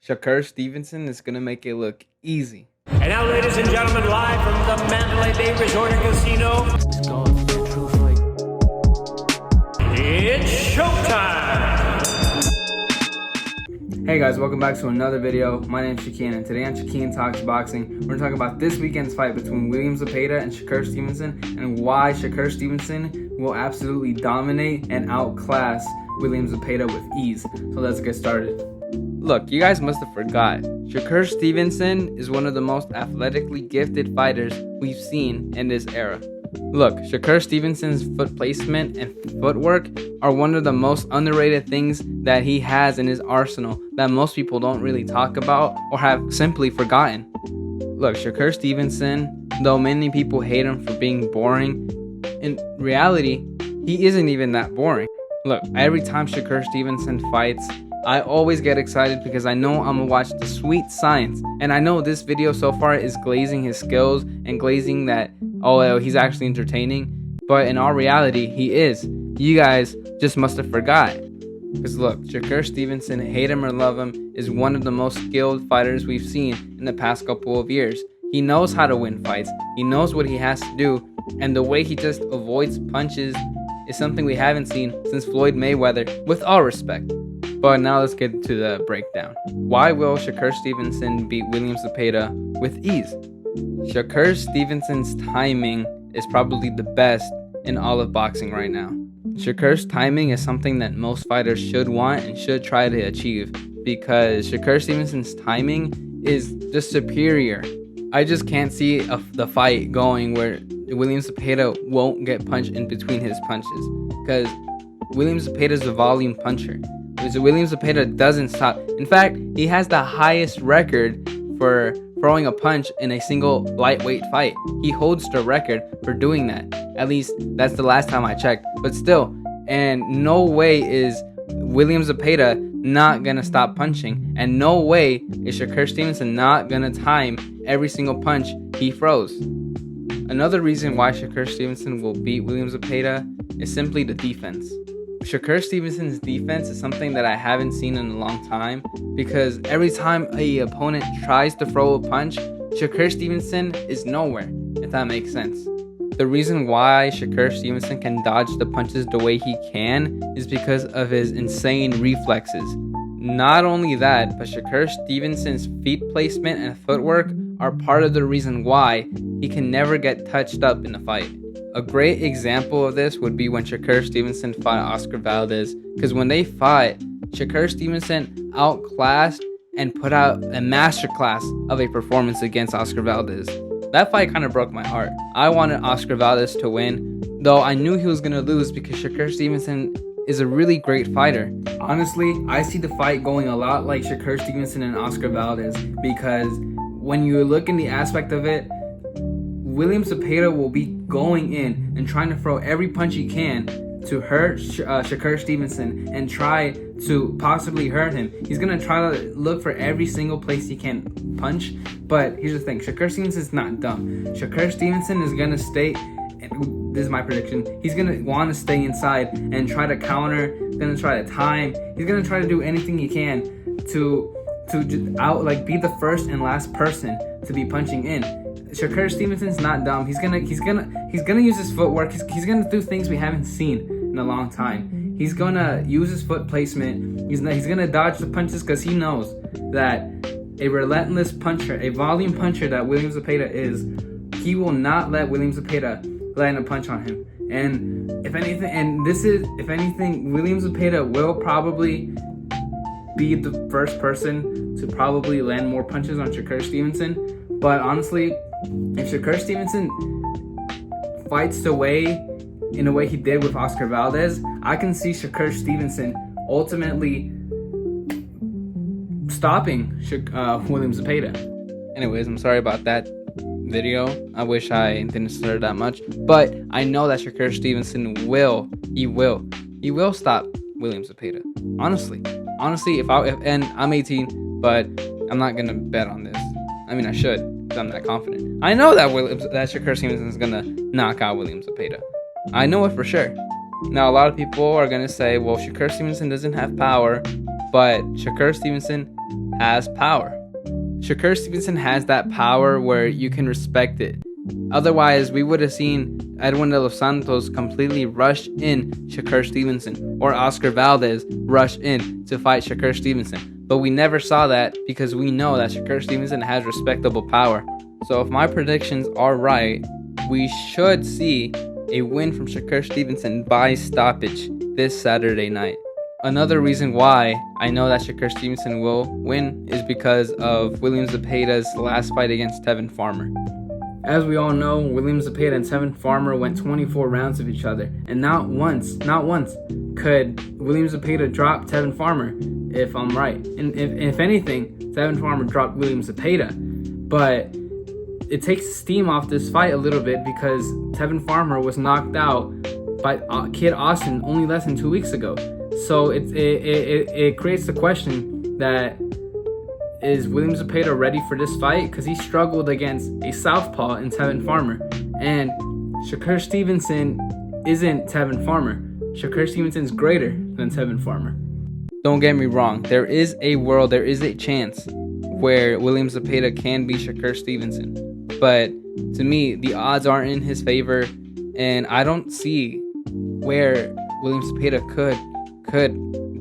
Shakur Stevenson is going to make it look easy. And now, ladies and gentlemen, live from the Mandalay Bay Resort and Casino, It's going for a true fight. it's showtime! Hey guys, welcome back to another video. My name is Chiquilin, and today on Chiquilin Talks Boxing, we're going to talk about this weekend's fight between Zepeda and Shakur Stevenson, and why Shakur Stevenson will absolutely dominate and outclass Zepeda with ease. So let's get started. Look, you guys must have forgot. Shakur Stevenson is one of the most athletically gifted fighters we've seen in this era. Look, Shakur Stevenson's foot placement and footwork are one of the most underrated things that he has in his arsenal that most people don't really talk about or have simply forgotten. Look, Shakur Stevenson, though many people hate him for being boring, in reality, he isn't even that boring. Look, every time Shakur Stevenson fights, I always get excited because I know I'm gonna watch the sweet science, and I know this video so far is glazing his skills and glazing that, oh, he's actually entertaining, but in all reality, he is. You guys just must have forgot. Because look, Shakur Stevenson, hate him or love him, is one of the most skilled fighters we've seen in the past couple of years. He knows how to win fights, he knows what he has to do, and the way he just avoids punches is something we haven't seen since Floyd Mayweather, with all respect. But now let's get to the breakdown. Why will Shakur Stevenson beat Zepeda with ease? Shakur Stevenson's timing is probably the best in all of boxing right now. Shakur's timing is something that most fighters should want and should try to achieve, because Shakur Stevenson's timing is just superior. I just can't see the fight going where Zepeda won't get punched in between his punches, because Zepeda is a volume puncher. Zepeda doesn't stop. In fact, he has the highest record for throwing a punch in a single lightweight fight. He holds the record for doing that. At least that's the last time I checked. But still, and no way is Zepeda not gonna stop punching, and no way is Shakur Stevenson not gonna time every single punch he throws. Another reason why Shakur Stevenson will beat Zepeda is simply the defense. Shakur Stevenson's defense is something that I haven't seen in a long time, because every time an opponent tries to throw a punch, Shakur Stevenson is nowhere, if that makes sense. The reason why Shakur Stevenson can dodge the punches the way he can is because of his insane reflexes. Not only that, but Shakur Stevenson's feet placement and footwork are part of the reason why he can never get touched up in a fight. A great example of this would be when Shakur Stevenson fought Oscar Valdez, because when they fought, Shakur Stevenson outclassed and put out a masterclass of a performance against Oscar Valdez. That fight kind of broke my heart. I wanted Oscar Valdez to win, though I knew he was going to lose because Shakur Stevenson is a really great fighter. Honestly, I see the fight going a lot like Shakur Stevenson and Oscar Valdez, because when you look in the aspect of it, Zepeda will be going in and trying to throw every punch he can to hurt Shakur Stevenson and try to possibly hurt him. He's going to try to look for every single place he can punch. But here's the thing, Shakur Stevenson is not dumb. Shakur Stevenson is going to stay, and this is my prediction, he's going to want to stay inside and try to counter, going to try to time. He's going to try to do anything he can to be the first and last person to be punching in. Shakur Stevenson's not dumb. He's gonna use his footwork. He's gonna do things we haven't seen in a long time. He's gonna use his foot placement. He's gonna dodge the punches because he knows that a relentless puncher, a volume puncher that Zepeda is, he will not let Zepeda land a punch on him. And if anything, Zepeda will probably be the first person to probably land more punches on Shakur Stevenson. But honestly, if Shakur Stevenson fights in a way he did with Oscar Valdez, I can see Shakur Stevenson ultimately stopping Zepeda. Anyways, I'm sorry about that video. I wish I didn't stutter that much, but I know that Shakur Stevenson will stop Zepeda. Honestly, and I'm 18, but I'm not gonna bet on this. I mean, I should, because I'm that confident. I know that Shakur Stevenson is going to knock out Zepeda. I know it for sure. Now, a lot of people are going to say, well, Shakur Stevenson doesn't have power, but Shakur Stevenson has power. Shakur Stevenson has that power where you can respect it. Otherwise, we would have seen Edwin de los Santos completely rush in Shakur Stevenson, or Oscar Valdez rush in to fight Shakur Stevenson. But we never saw that because we know that Shakur Stevenson has respectable power. So if my predictions are right, we should see a win from Shakur Stevenson by stoppage this Saturday night. Another reason why I know that Shakur Stevenson will win is because of William Zepeda's last fight against Tevin Farmer. As we all know, William Zepeda and Tevin Farmer went 24 rounds of each other, and not once could William Zepeda drop Tevin Farmer, if I'm right. And if anything, Tevin Farmer dropped William Zepeda. But it takes steam off this fight a little bit because Tevin Farmer was knocked out by Kid Austin only less than 2 weeks ago. So it creates the question that, is William Zepeda ready for this fight? Because he struggled against a southpaw in Tevin Farmer. And Shakur Stevenson isn't Tevin Farmer. Shakur Stevenson's greater than Tevin Farmer. Don't get me wrong. There is a world, there is a chance where William Zepeda can beat Shakur Stevenson. But to me, the odds aren't in his favor. And I don't see where William Zepeda could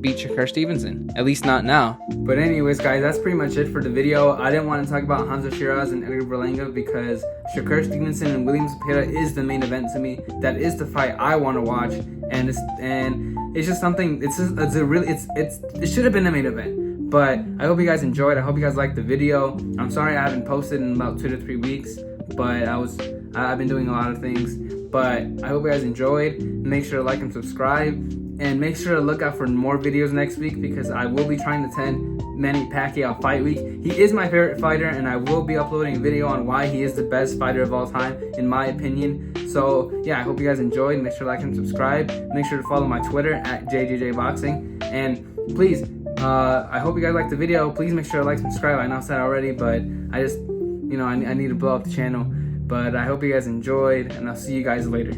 beat Shakur Stevenson, at least not now. But anyways, guys, that's pretty much it for the video. I didn't want to talk about Hamza Shiraz and Edgar Berlanga because Shakur Stevenson and William Zepeda is the main event to me. That is the fight I want to watch, and it's just something. It should have been a main event. But I hope you guys enjoyed. I hope you guys liked the video. I'm sorry I haven't posted in about 2 to 3 weeks, but I've been doing a lot of things. But I hope you guys enjoyed. Make sure to like and subscribe. And make sure to look out for more videos next week because I will be trying to attend Manny Pacquiao Fight Week. He is my favorite fighter, and I will be uploading a video on why he is the best fighter of all time, in my opinion. So, yeah, I hope you guys enjoyed. Make sure to like and subscribe. Make sure to follow my Twitter at JJJBoxing. And please, I hope you guys liked the video. Please make sure to like and subscribe. I know I said already, but I just, I need to blow up the channel. But I hope you guys enjoyed, and I'll see you guys later.